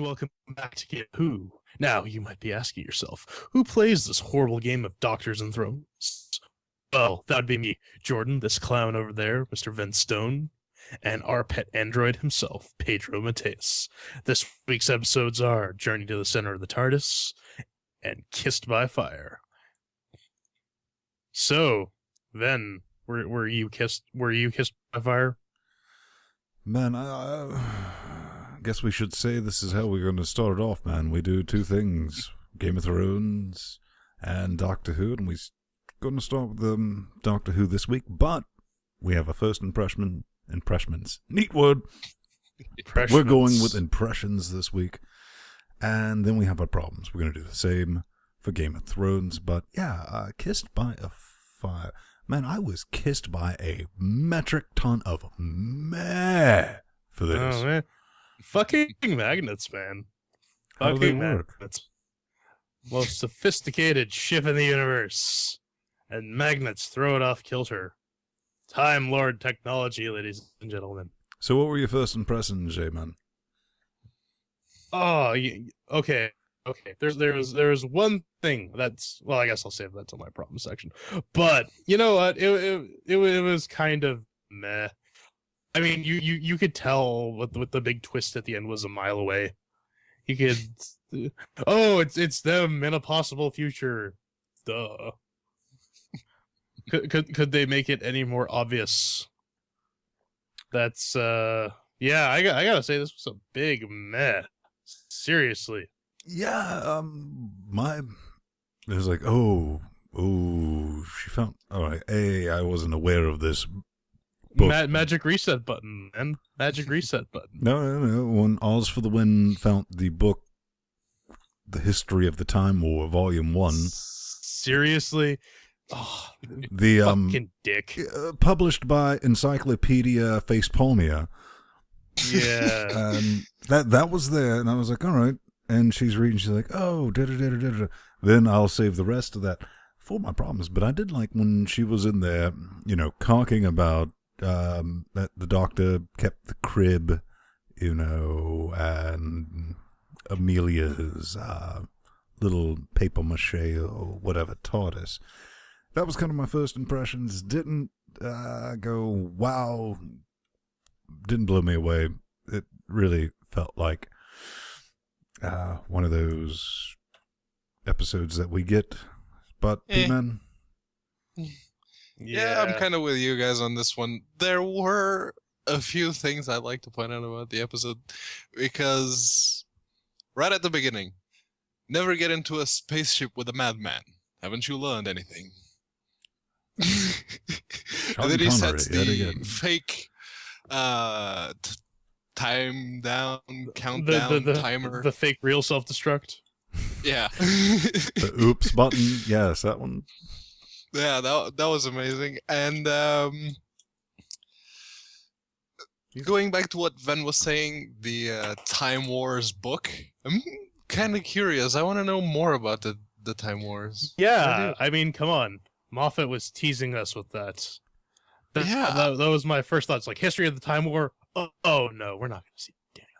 welcome back to Get Who. Now, you might be asking yourself, who plays this horrible game of Doctors and Thrones? Well, that would be me, Jordan, this clown over there, Mr. Vince Stone, and our pet android himself, Pedro Mateus. This week's episodes are Journey to the Center of the Tardis and Kissed by Fire. So, Ven, were you kissed by fire? Man, I guess we should say this is how we're going to start it off, man. We do two things, Game of Thrones and Doctor Who, and we're going to start with Doctor Who this week, but we have a first impressions. Neat word. We're going with impressions this week, and then we have our problems. We're going to do the same for Game of Thrones, but yeah, Kissed by a Fire. Man, I was kissed by a metric ton of meh for this. Oh, man. Fucking magnets, man. How do they Fucking work? magnets. Most sophisticated ship in the universe. And magnets throw it off kilter. Time Lord technology, ladies and gentlemen. So what were your first impressions, J-Man? Oh, okay. Okay, there was one thing that's, well, I guess I'll save that till my problem section. But you know what? It was kind of meh. I mean, you could tell what the big twist at the end was a mile away. You could, oh, it's them in a possible future. Duh. Could they make it any more obvious? That's yeah. I gotta say this was a big meh. Seriously. Yeah, it was like, oh, she found, all right, I wasn't aware of this book. Magic reset button, man. Magic reset button. No, when Oz for the Win found the book, The History of the Time War, Volume 1. Seriously? Oh, the fucking dick. Published by Encyclopedia Facepalmia. Yeah. That was there, and I was like, all right. And she's reading, she's like, oh, da-da-da-da-da-da. Then I'll save the rest of that for my problems. But I did like when she was in there, talking about that the doctor kept the crib, and Amelia's little papier-mâché or whatever, Tardis. That was kind of my first impressions. Didn't go, wow, didn't blow me away. It really felt like one of those episodes that we get, but man, yeah, I'm kind of with you guys on this one. There were a few things I'd like to point out about the episode, because right at the beginning, never get into a spaceship with a madman. Haven't you learned anything? And then he sets the fake countdown timer. The fake real self-destruct. Yeah. The oops button. Yes, that one. Yeah, that was amazing. And going back to what Ven was saying, the Time Wars book, I'm kind of curious. I want to know more about the Time Wars. Yeah, I mean, come on. Moffat was teasing us with that. That was my first thoughts. Like, history of the Time War. Oh no, we're not going to see any of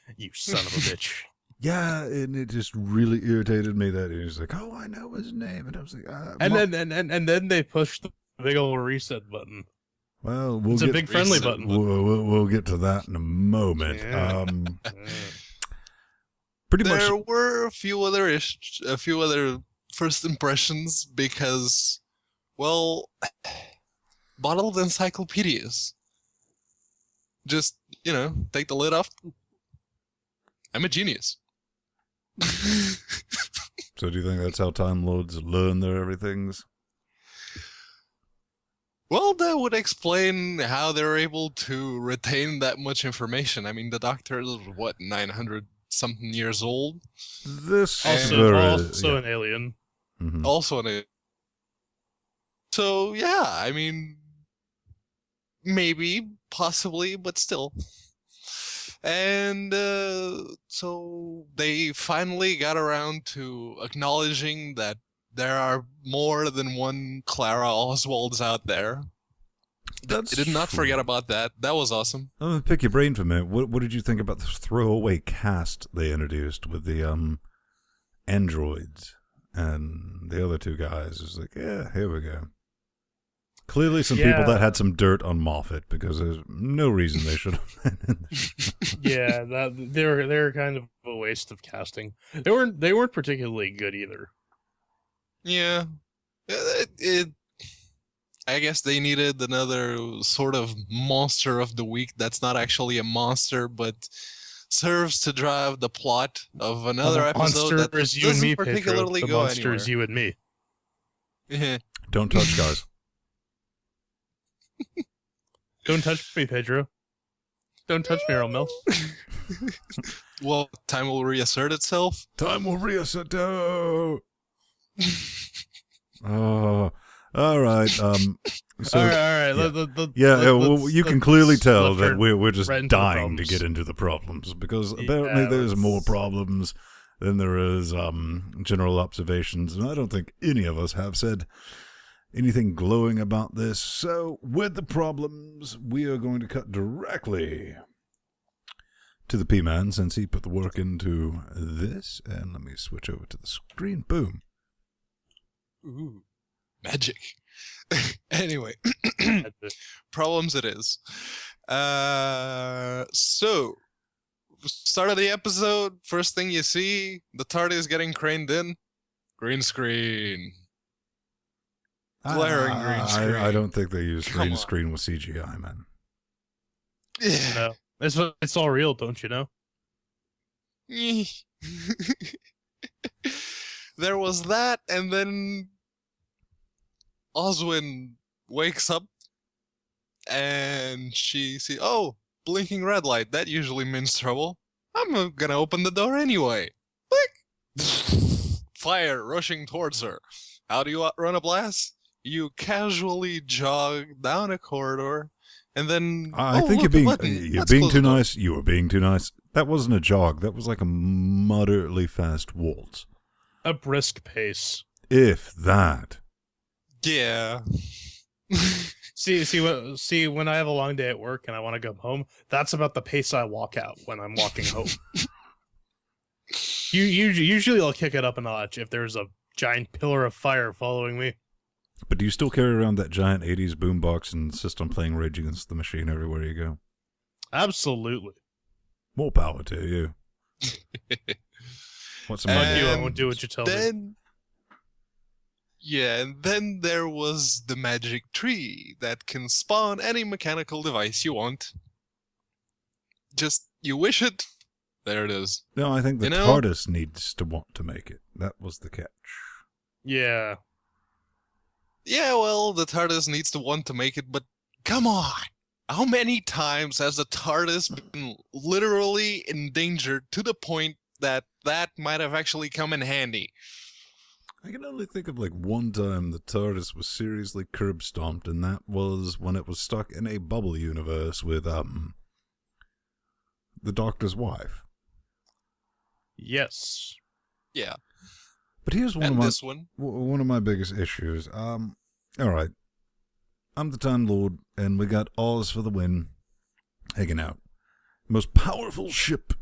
that. You son of a bitch. Yeah, and it just really irritated me that he was like, "Oh, I know his name," and I was like, and then they pushed the big old reset button. Well, it's a big friendly button. We'll get to that in a moment. Yeah. Pretty much. There were a few other first impressions because, well, bottled encyclopedias. Just, take the lid off. I'm a genius. So do you think that's how Time Lords learn their everythings? Well, that would explain how they're able to retain that much information. I mean, the Doctor is, 900-something years old? This also an alien. Mm-hmm. Also an alien. So, yeah, I mean, maybe, possibly, but still. And so they finally got around to acknowledging that there are more than one Clara Oswalds out there. Did not forget about that. That was awesome. I'm gonna pick your brain for a minute. What did you think about the throwaway cast they introduced with the androids and the other two guys? It's like, yeah, here we go. Clearly, some people that had some dirt on Moffat, because there's no reason they should have been in this. Yeah, they're kind of a waste of casting. They weren't particularly good either. Yeah, I guess they needed another sort of monster of the week that's not actually a monster, but serves to drive the plot of another episode that doesn't particularly go anywhere. The monster is you and me. Don't touch, guys. Don't touch me, Pedro. Don't touch me, Romel. Well, time will reassert itself. Time will reassert. Oh, all right. So, all right. Yeah. Well, you can clearly tell that we're just dying to get into the problems, because apparently there's more problems than there is general observations, and I don't think any of us have said anything glowing about this. So, with the problems, we are going to cut directly to the P-Man, since he put the work into this. And let me switch over to the screen. Boom. Ooh, magic. Anyway, problems it is. So, start of the episode, first thing you see, the Tardis getting craned in. Green screen. Glaring green screen. I don't think they use green screen with CGI, man. No, it's all real, don't you know? There was that, and then Oswin wakes up, and she sees, oh, blinking red light. That usually means trouble. I'm gonna open the door anyway. Click! Fire rushing towards her. How do you outrun a blast? You casually jog down a corridor, and then I think you're being too nice. You were being too nice. That wasn't a jog. That was like a moderately fast waltz. A brisk pace. If that. Yeah. See, when I have a long day at work and I want to go home, that's about the pace I walk out when I'm walking home. Usually I'll kick it up a notch if there's a giant pillar of fire following me. But do you still carry around that giant 80s boombox and insist on playing Rage Against the Machine everywhere you go? Absolutely. More power to you. What's in my I won't do what you tell me. Yeah, and then there was the magic tree that can spawn any mechanical device you want. Just, you wish it, there it is. No, I think the Tardis needs to want to make it. That was the catch. Yeah. Yeah, well, the TARDIS needs to want to make it, but come on! How many times has the TARDIS been literally endangered to the point that might have actually come in handy? I can only think of like one time the TARDIS was seriously curb stomped, and that was when it was stuck in a bubble universe with the Doctor's wife. Yes. Yeah. But here's one of my biggest issues. All right, I'm the Time Lord, and we got Oz for the win, hanging out. Most powerful ship,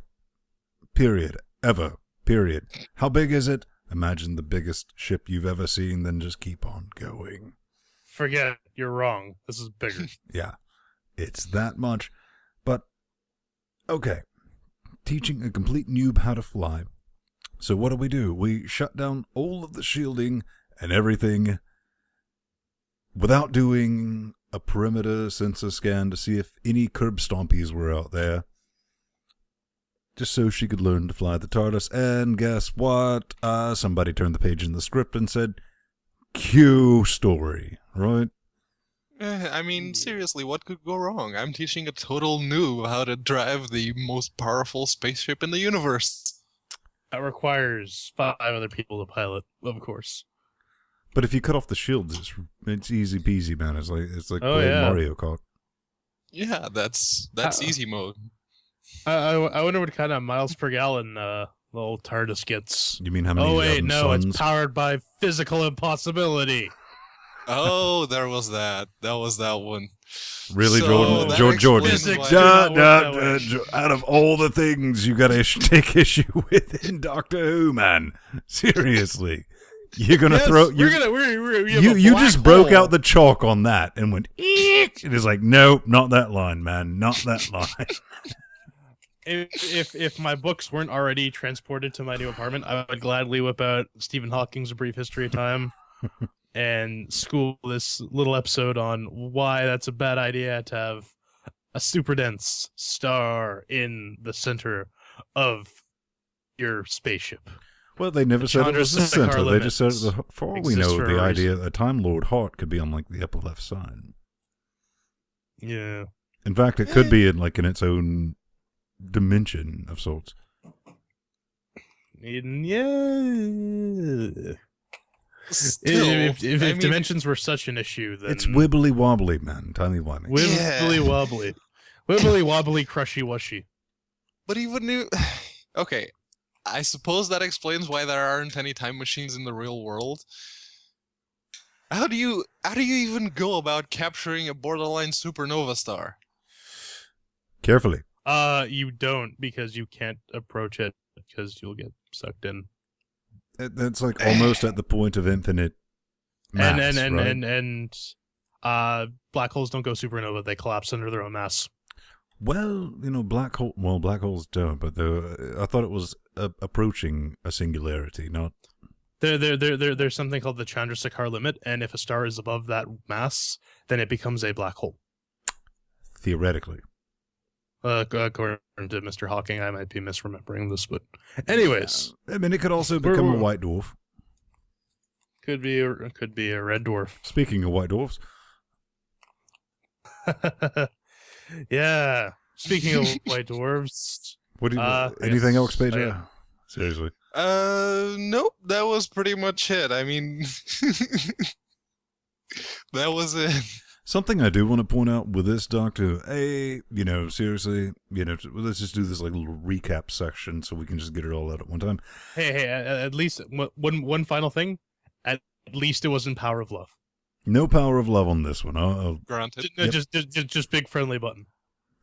period, ever, period. How big is it? Imagine the biggest ship you've ever seen, then just keep on going. Forget it. You're wrong. This is bigger. Yeah, it's that much. But, okay, teaching a complete noob how to fly. So what do? We shut down all of the shielding and everything without doing a perimeter sensor scan to see if any curb stompies were out there. Just so she could learn to fly the TARDIS. And guess what? Somebody turned the page in the script and said, cue story, right? I mean, seriously, what could go wrong? I'm teaching a total noob how to drive the most powerful spaceship in the universe. That requires 5 other people to pilot, of course. But if you cut off the shields, it's easy peasy, man. It's like playing Mario Kart. Yeah, that's easy mode. I wonder what kind of miles per gallon the old TARDIS gets. You mean how many? Oh wait, no, it's powered by physical impossibility. Oh, there was that. That was that one. Really, So Jordan? that Jordan. explains why- Physics do not work that way. Out of all the things you gotta take issue with in Doctor Who, man. Seriously. You're gonna Yes, throw... You just broke out the chalk on that and went, eek! It is like, no, not that line, man. Not that line. If my books weren't already transported to my new apartment, I would gladly whip out Stephen Hawking's A Brief History of Time and school this little episode on why that's a bad idea to have a super dense star in the center of your spaceship. Well, they never said it was the Chandrasekhar center. They just said, limits for all we exist know, for the a idea reason. that a Time Lord heart could be on like the upper left side. Yeah. In fact, it could be in its own dimension of sorts. Yeah. Still, If dimensions were such an issue, then It's wibbly wobbly, man. Tiny wimey. wibbly wobbly, wibbly wobbly, crushy washy. But even if... Okay, I suppose that explains why there aren't any time machines in the real world. How do you even go about capturing a borderline supernova star? Carefully. You don't, because you can't approach it because you'll get sucked in. That's like almost at the point of infinite mass, right? And black holes don't go supernova; they collapse under their own mass. Well, black holes don't, but I thought it was approaching a singularity, not... There's something called the Chandrasekhar limit, and if a star is above that mass, then it becomes a black hole. Theoretically. According to Mr. Hawking, I might be misremembering this, but anyways, I mean, it could also become a white dwarf. could be a red dwarf. Speaking of white dwarfs, Yeah. Speaking of white dwarves, what do you? Anything else, Pedro? Seriously. Nope, that was pretty much it. I mean, that was it. Something I do want to point out with this, Doctor, seriously, let's just do this little recap section so we can just get it all out at one time. hey, at least one final thing. At least it wasn't Power of Love. No power of love on this one. Granted. Just big friendly button.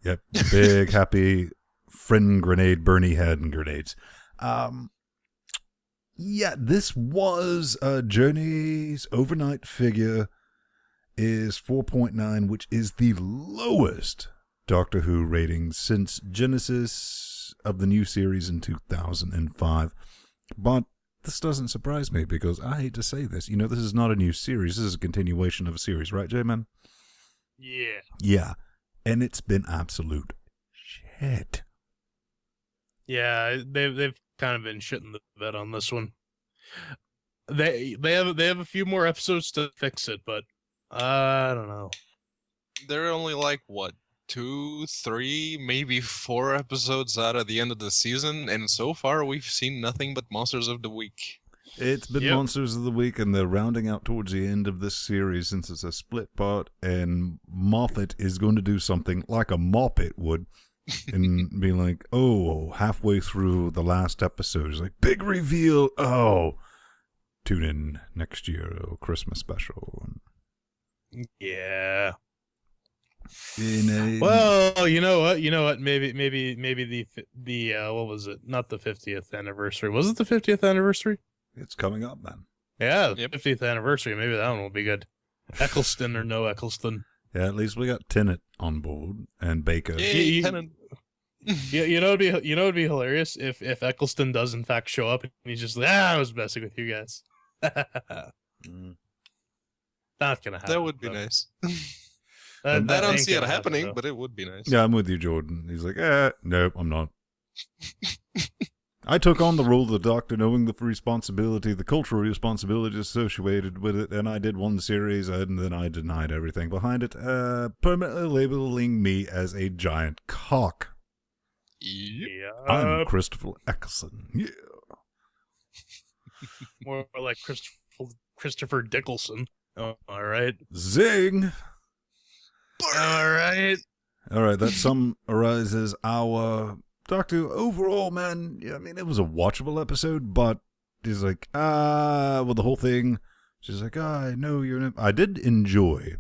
Yep, big happy friend grenade, Bernie had and grenades. Yeah, this was Journey's overnight figure is 4.9, which is the lowest Doctor Who rating since Genesis of the new series in 2005. But this doesn't surprise me because I hate to say this. This is not a new series. This is a continuation of a series, right, J-Man? Yeah. Yeah. And it's been absolute shit. Yeah, they've kind of been shitting the bed on this one. They have a few more episodes to fix it, but I don't know. There are only like, what, 2, 3, maybe 4 episodes out of the end of the season, and so far we've seen nothing but Monsters of the Week. It's been Monsters of the Week, and they're rounding out towards the end of this series since it's a split part, and Moffat is going to do something like a Moppet would and be like, oh, halfway through the last episode, it's like, big reveal, oh, tune in next year, Christmas special. Yeah. Well, you know what? Maybe the what was it? Not the 50th anniversary. Was it the 50th anniversary? it's coming up, man. Yeah, Yep. 50th anniversary. Maybe that one will be good. Eccleston or no Eccleston. Yeah, at least we got Tennant on board and Baker. Yay, Tennant. Yeah, it'd be hilarious if Eccleston does in fact show up and he's just like, I was messing with you guys. Not gonna happen. That would be though. nice. That I don't ain't see it gonna happen, happening, though. but it would be nice. Yeah, I'm with you, Jordan. He's like, nope, I'm not. I took on the role of the Doctor knowing the responsibility, the cultural responsibility associated with it, and I did one series, and then I denied everything behind it, permanently labeling me as a giant cock. Yep. Yeah, I'm Christopher Eccleston. Yeah. more like Christopher Dickelson. Oh, all right. Zing! All right. All right, that summarizes our Doctor overall, man. Yeah, I mean, it was a watchable episode, but it's like, well, the whole thing She's like, I know you're not. I did enjoy,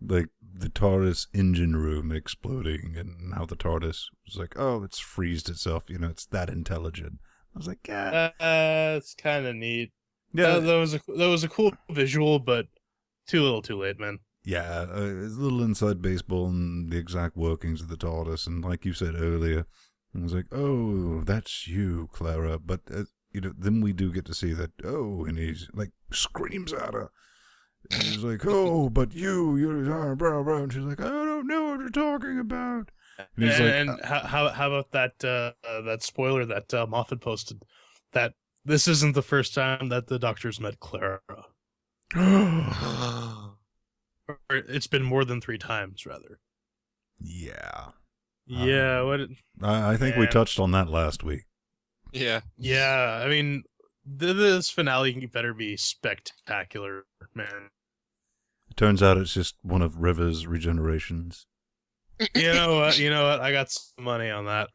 like, the TARDIS engine room exploding and how the TARDIS was like, oh, it's freezed itself. It's that intelligent. I was like, yeah. It's kind of neat. Yeah. That was a cool visual, but too little too late, man. Yeah, it's a little inside baseball and the exact workings of the TARDIS. And like you said earlier, I was like, oh, that's you, Clara. But, then we do get to see that, oh, and he's like screams at her. And he's like, oh, but you're blah, blah. And she's like, I don't know what you're talking about. And he's how about that spoiler that Moffat posted, that this isn't the first time that the Doctor's met Clara. Or it's been more than 3 times, rather. Yeah. Yeah, I think we touched on that last week. Yeah. Yeah, I mean, this finale better be spectacular, man. It turns out it's just one of River's regenerations. You know what? I got some money on that.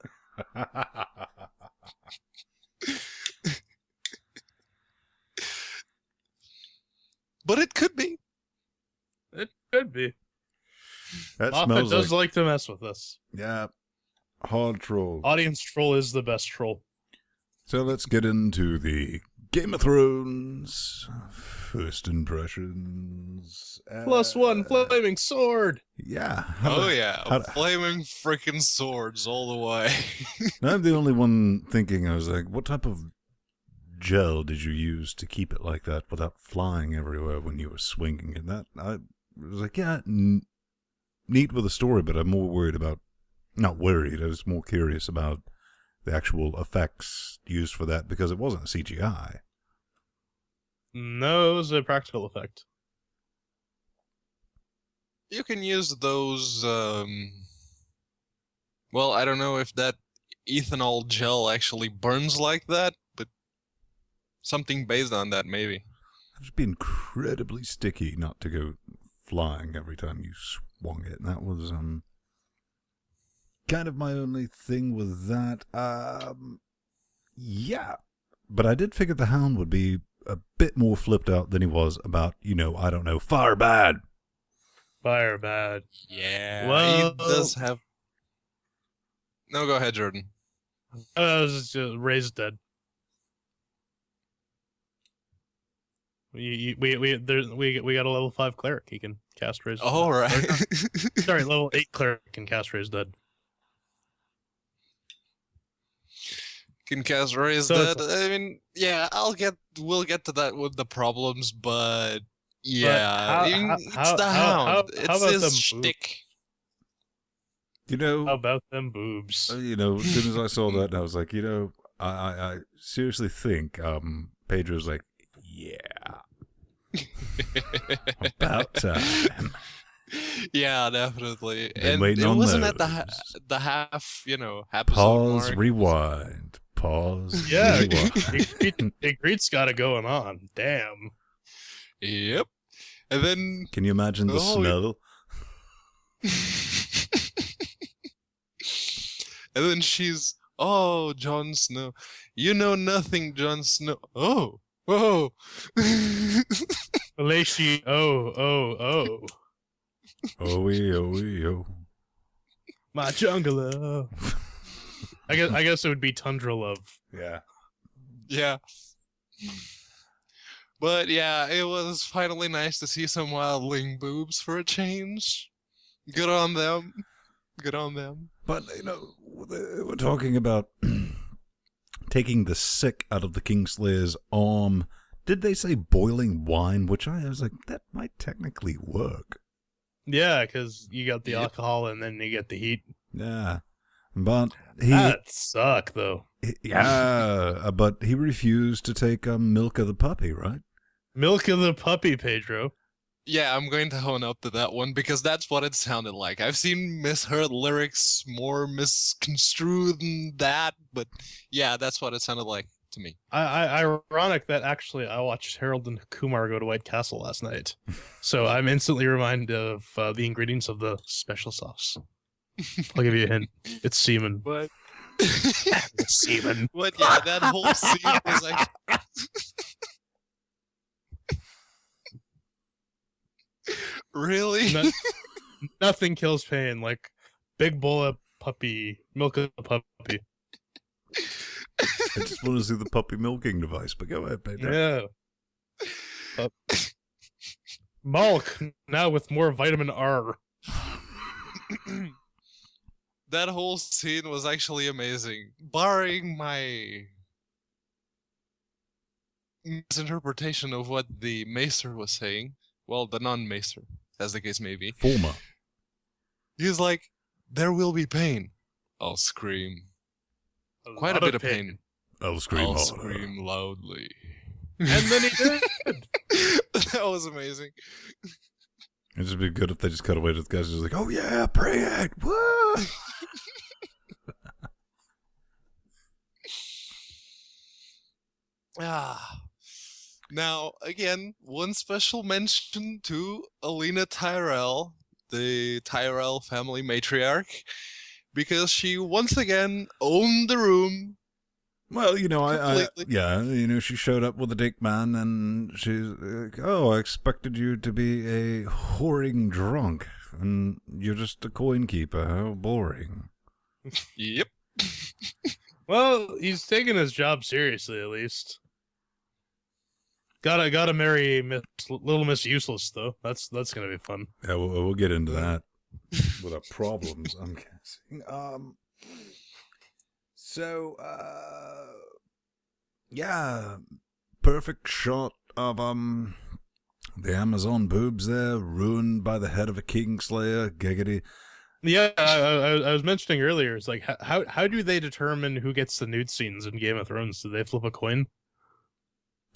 But it could be. It could be. That Moffat smells does like to mess with us. Yeah. Hard troll. Audience troll is the best troll. So let's get into the Game of Thrones first impressions. +1 flaming sword. Yeah. Flaming freaking swords all the way. I'm the only one thinking. I was like, what type of gel did you use to keep it like that without flying everywhere when you were swinging? And that, I was like, yeah, neat with the story, but I'm more worried about, not worried, I was more curious about the actual effects used for that, because it wasn't CGI. No, it was a practical effect. You can use those, well, I don't know if that ethanol gel actually burns like that, but something based on that, maybe. It would be incredibly sticky not to go flying every time you swung it, and that was, kind of my only thing with that. Yeah. But I did figure the Hound would be a bit more flipped out than he was about, I don't know, fire bad. Fire bad. Yeah. Well, he does have... No, go ahead, Jordan. I was just raised dead. We got a level 5 cleric. He can cast raise. All right. Sorry, level 8 cleric can cast raise dead. Can cast raise dead. I mean, yeah, we'll get to that with the problems, but yeah, it's the Hound. It's his shtick. How about them boobs? As soon as I saw that, I was like, I seriously think Pedro's like, yeah, about time. Yeah, definitely. Been And it wasn't those. at the half, episode Pause, mark. Rewind. Pause. Yeah, Rewind. Igrit's got it going on. Damn. Yep. And then... Can you imagine the smell? And then she's, oh, Jon Snow. You know nothing, Jon Snow. Oh, whoa. Malachi, oh. Oh. My jungle love. I guess it would be Tundra love. Yeah. Yeah. But yeah, it was finally nice to see some wildling boobs for a change. Good on them. Good on them. But, we're talking about taking the sick out of the Kingslayer's arm. Did they say boiling wine? Which I was like, that might technically work. Yeah, because you got the alcohol and then you get the heat. Yeah. But That'd suck, though. Yeah, but he refused to take Milk of the Puppy, right? Milk of the Puppy, Pedro. Yeah, I'm going to hone up to that one because that's what it sounded like. I've seen misheard lyrics more misconstrued than that, but yeah, that's what it sounded like to me. Ironic that actually I watched Harold and Kumar go to White Castle last night, so I'm instantly reminded of the ingredients of the special sauce. I'll give you a hint. It's semen. But semen. But yeah, that whole scene was like... Really? No, nothing kills pain like big bowl of puppy milk of a puppy. I just want to see the puppy milking device, but go ahead, Pedro. Yeah. Milk now with more vitamin R. That whole scene was actually amazing, barring my misinterpretation of what the maester was saying. Well, the non-maester, as the case may be. Former. He was like, "There will be pain. I'll scream. Quite a bit of pain. I'll scream I'll harder. scream loudly." And then he did. That was amazing. It'd just be good if they just cut away to the guys who's like, "Oh yeah, pray it, woo!" Now, again, one special mention to Alina Tyrell, the Tyrell family matriarch, because she once again owned the room. Well, you know, Completely. she showed up with a dick man, and she's like, "Oh, I expected you to be a whoring drunk, and you're just a coin keeper. How boring." Yep. Well, he's taking his job seriously, at least. Gotta marry Little Miss Useless, though. That's gonna be fun. Yeah, we'll get into that with our problems, I'm guessing. So, yeah, perfect shot of the Amazon boobs there, ruined by the head of a Kingslayer, giggity. Yeah, I was mentioning earlier. It's like how do they determine who gets the nude scenes in Game of Thrones? Do they flip a coin?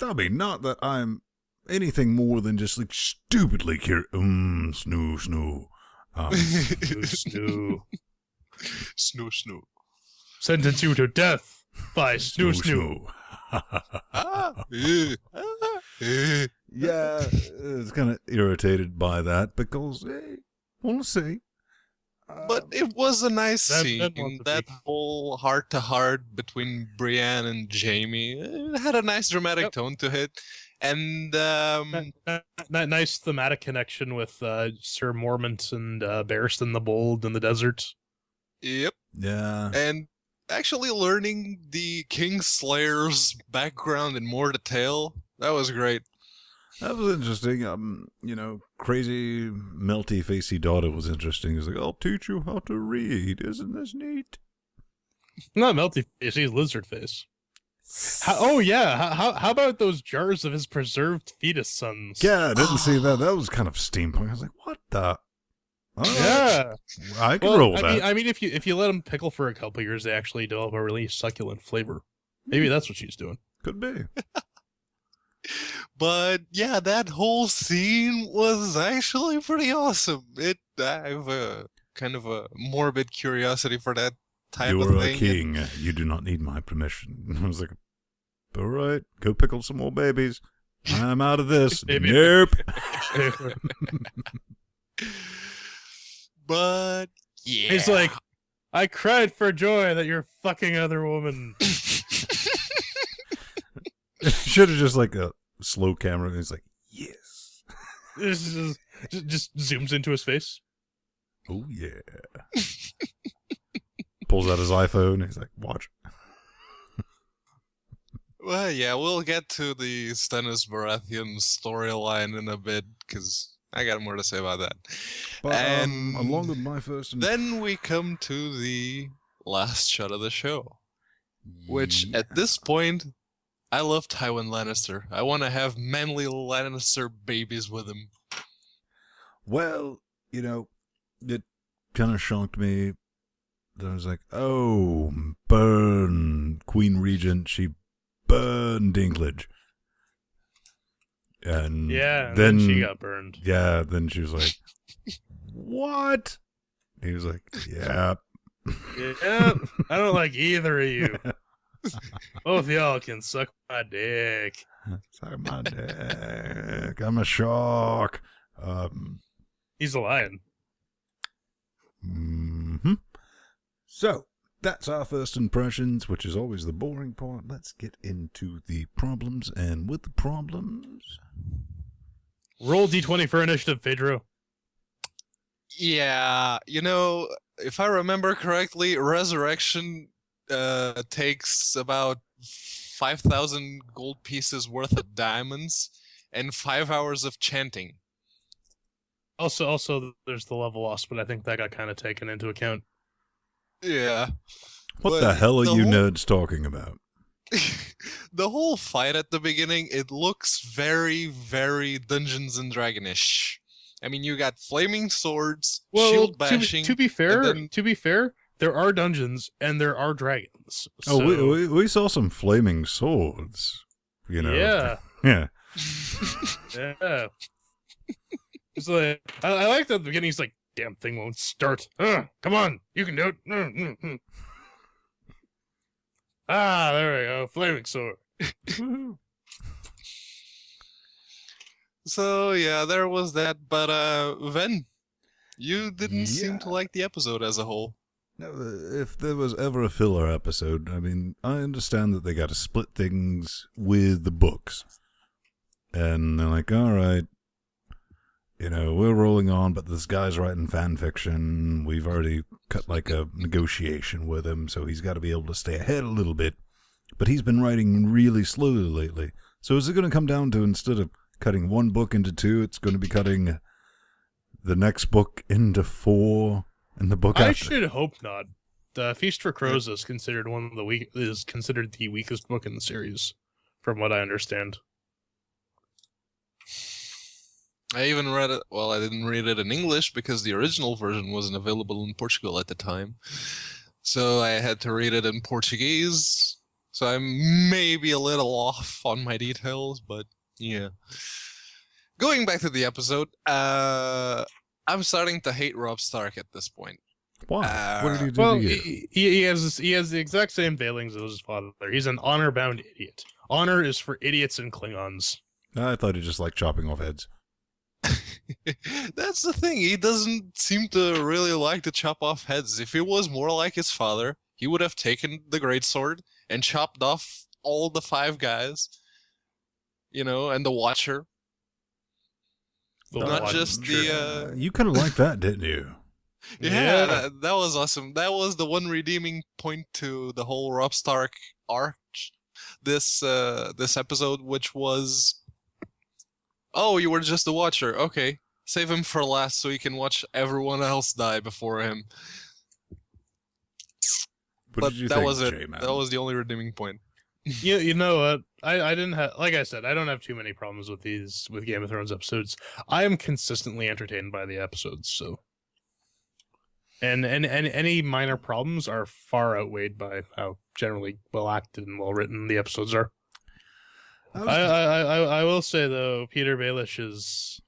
I mean, not that I'm anything more than just like stupidly curious. Snoo. Snoo. Snoo. Sentence you to death by Snoo. Yeah, it's kind of irritated by that because, we'll see. But it was a nice scene. wants That whole heart-to-heart between Brienne and Jaime, it had a nice dramatic tone to it. And nice thematic connection with Sir Mormont and Barristan the Bold in the desert. Yep. Yeah. And actually learning the Kingslayer's background in more detail, that was great. That was interesting. Crazy melty facey daughter was interesting. He's like, "I'll teach you how to read. Isn't this neat?" Not melty face, he's lizard face. How about those jars of his preserved fetus sons? Yeah, I didn't see that. That was kind of steampunk. I was like, "What the?" Yeah, I can roll that. I mean, if you let them pickle for a couple years, they actually develop a really succulent flavor. Maybe that's what she's doing. Could be. But yeah, that whole scene was actually pretty awesome. I have a kind of a morbid curiosity for that type of You're thing. a king. You do not need my permission. I was like, "All right, go pickle some more babies. I'm out of this." Nope. But yeah, He's like, I cried for joy that you're fucking other woman. Should have just like a slow camera. And he's like, "Yes." This is just zooms into his face. Oh yeah. Pulls out his iPhone. He's like, "Watch." Well, yeah, we'll get to the Stannis Baratheon storyline in a bit because I got more to say about that. But And along with my first, Then we come to the last shot of the show, which at this point, I love Tywin Lannister. I want to have manly Lannister babies with him. Well, it kind of shocked me. That I was like, "Oh, burn Queen Regent! She burned Dinklage." And then she got burned. Yeah, then she was like, "What?" He was like, "Yeah." Yeah, I don't like either of you. Both y'all can suck my dick. Suck my dick. I'm a shark. He's a lion. Mm-hmm. So, that's our first impressions, which is always the boring part. Let's get into the problems, and with the problems... Roll D20 for initiative, Pedro. Yeah, if I remember correctly, Resurrection takes about 5,000 gold pieces worth of diamonds and 5 hours of chanting. Also, there's the level loss, but I think that got kind of taken into account. Yeah. What But the hell are the you whole- nerds talking about? The whole fight at the beginning, it looks very, very Dungeons and Dragonish. I mean, you got flaming swords, Well, shield bashing. to be fair, then- there are dungeons and there are dragons. Oh, So, we saw some flaming swords. yeah, Yeah. yeah. It's like I like that at the beginning. He's like, "Damn thing won't start. Come on, you can do it." Ah, there we go, flaming sword. So yeah, there was that. But Ven, you didn't seem to Yeah. like the episode as a whole. No, if there was ever a filler episode, I mean, I understand that they got to split things with the books. And they're like, all right, we're rolling on, but this guy's writing fan fiction. We've already cut like a negotiation with him, so he's got to be able to stay ahead a little bit. But he's been writing really slowly lately. So is it going to come down to, instead of cutting one book into 2, it's going to be cutting the next book into 4? And the book I after. should hope not. The Feast for Crows is considered considered the weakest book in the series, from what I understand. I even read it. Well, I didn't read it in English because the original version wasn't available in Portugal at the time. So I had to read it in Portuguese. So I'm maybe a little off on my details, but yeah. Going back to the episode, I'm starting to hate Rob Stark at this point. Why? What did he do Well, to you? he has the exact same failings as his father. He's an honor-bound idiot. Honor is for idiots and Klingons. I thought he just liked chopping off heads. That's the thing. He doesn't seem to really like to chop off heads. If he was more like his father, he would have taken the greatsword and chopped off all the 5 guys, and the Watcher. Not just the. You kind of liked that, didn't you? Yeah, that was awesome. That was the one redeeming point to the whole Rob Stark arc. This episode, which was, oh, you were just a Watcher. Okay, save him for last so he can watch everyone else die before him. What did you that think, was it. J-Man? That was the only redeeming point. You know what? I didn't have, like I said, I don't have too many problems with Game of Thrones episodes. I am consistently entertained by the episodes, so. And any minor problems are far outweighed by how generally well acted and well written the episodes are. I will say though, Peter Baelish is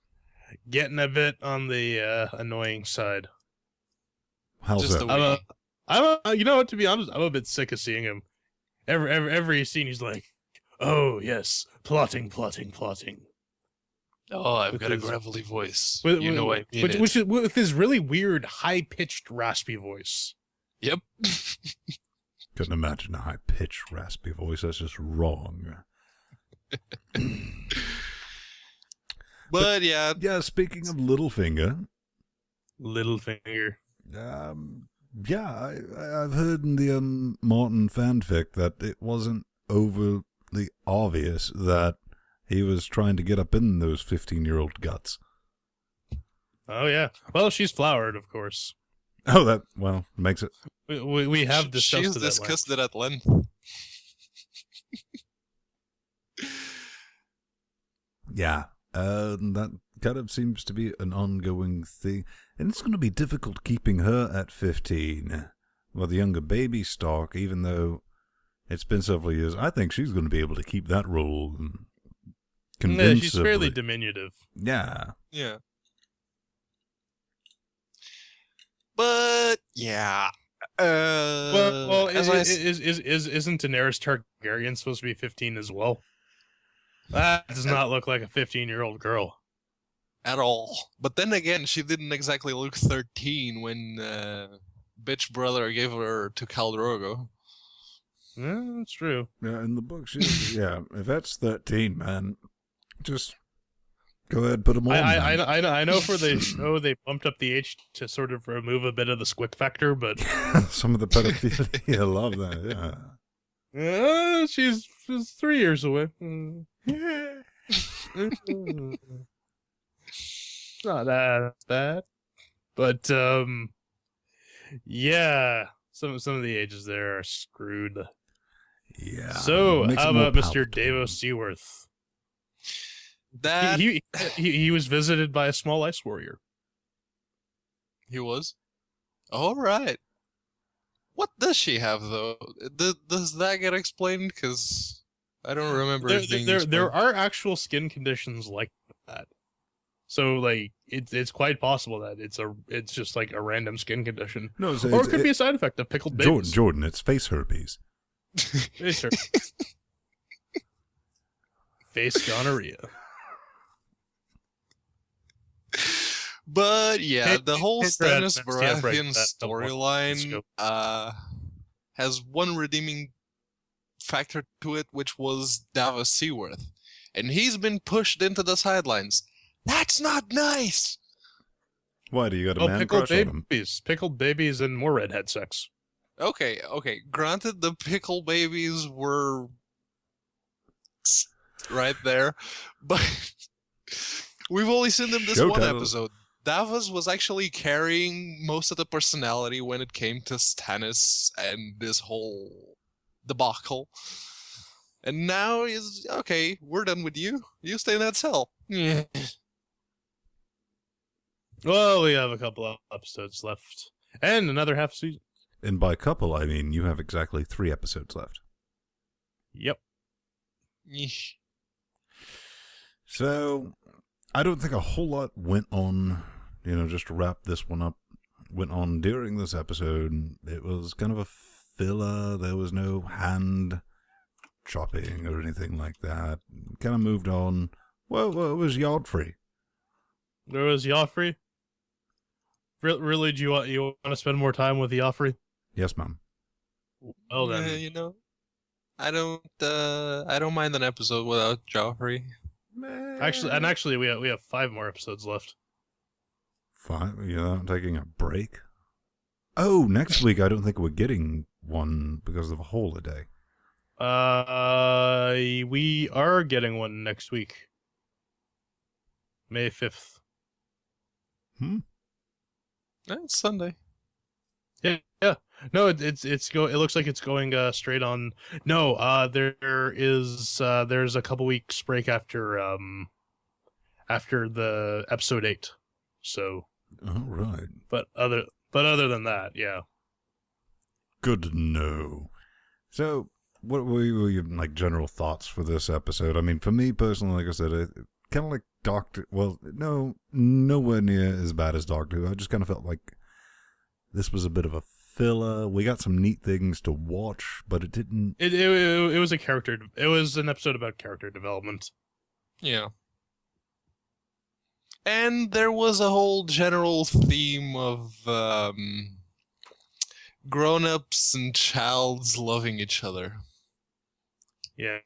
getting a bit on the annoying side. How's Just that? You know what? To be honest, I'm a bit sick of seeing him. Every scene, he's like, "Oh yes, plotting." Oh, I've With got a his- gravelly voice. With, you know I mean it. which is with his really weird, high-pitched, raspy voice. Yep. Couldn't imagine a high-pitched, raspy voice. That's just wrong. But yeah, Yeah, speaking of Littlefinger, Littlefinger. yeah, I've heard in the Martin fanfic that it wasn't overly obvious that he was trying to get up in those 15-year-old guts. Oh yeah. Well, she's flowered, of course. Oh, that, well, makes it... We have discussed she's it. discussed it at length. Yeah, that kind of seems to be an ongoing thing. And it's going to be difficult keeping her at 15. Well, the younger baby Stark, even though it's been several years, I think she's going to be able to keep that role. Yeah, she's fairly diminutive. Yeah. Yeah. But yeah. Well, as I s- isn't Daenerys Targaryen supposed to be 15 as well? That does not look like a 15-year-old girl. at all. But then again, she didn't exactly look 13 when bitch brother gave her to Khal Drogo. Yeah, that's true. Yeah, in the book, she's, yeah, if that's 13, man, just Go ahead, put them on. I know for the show they bumped up the age to sort of remove a bit of the squick factor, but Some of the pedophilia, I love that. Yeah. she's 3 years away. Not that bad, but yeah, some of the ages there are screwed. Yeah. So Makes how it more about Mr. palatable. Davo Seaworth? That He was visited by a small ice warrior. he was. All right. What does she have though? Does that get explained? Because I don't remember it being There explained. are actual skin conditions like that. So like it's quite possible that it's just like a random skin condition, No, it's, or it could be a side effect of pickled babies. Jordan, it's face herpes. Face gonorrhea. But yeah, Hey, the whole hey, Stannis Brad, Baratheon that- storyline has one redeeming factor to it, which was Davos Seaworth. And he's been pushed into the sidelines. That's not nice! Why do you got a man Pickled crush on him? pickled babies, and more redhead sex. Okay. Granted, the pickle babies were right there, but we've only seen them this one Showtime. episode. Davos was actually carrying most of the personality when it came to Stannis and this whole debacle. And now he's okay. We're done with you. You stay in that cell. Yeah. Well, we have a couple of episodes left, and another half season. And by couple, I mean you have exactly 3 episodes left. Yep. Yeesh. So, I don't think a whole lot went on, just to wrap this one up, went on during this episode. It was kind of a filler. There was no hand chopping or anything like that. Kind of moved on. Well, it was Yardfree. There was Joffrey. Really, do you want to spend more time with Joffrey? Yes, ma'am. Well then, Yeah, I don't mind an episode without Joffrey. actually, we have 5 more episodes left. Fine. I'm taking a break. Oh, next week I don't think we're getting one because of a holiday. We are getting one next week, May 5th. It's Sunday. Yeah. No, it looks like it's going straight on. No, there's a couple weeks break after the episode 8. So, All right. but other than that, yeah. Good to know. So, what were your general thoughts for this episode? I mean, for me personally, like I said, kind of like Doctor. Well, no, nowhere near as bad as Doctor Who. I just kind of felt like this was a bit of a filler. We got some neat things to watch, but it didn't. It was a character. It was an episode about character development. Yeah. And there was a whole general theme of grown-ups and childs loving each other. Yeah,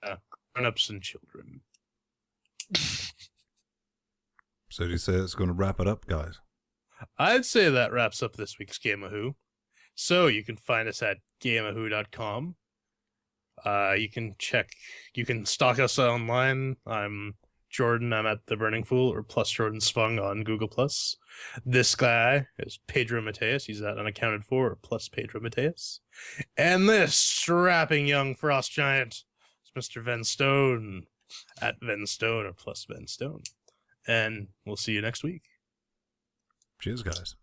grown-ups and children. So do you say it's going to wrap it up, guys? I'd say that wraps up this week's Game of Who. So you can find us at gameofwho.com. You can stalk us online. I'm Jordan. I'm at The Burning Fool, or plus Jordan Svung on Google+. This guy is Pedro Mateus. He's at Unaccounted For, or plus Pedro Mateus. And this strapping young frost giant is Mr. Ven Stone at Ven Stone, or plus Ven Stone. And we'll see you next week. Cheers, guys.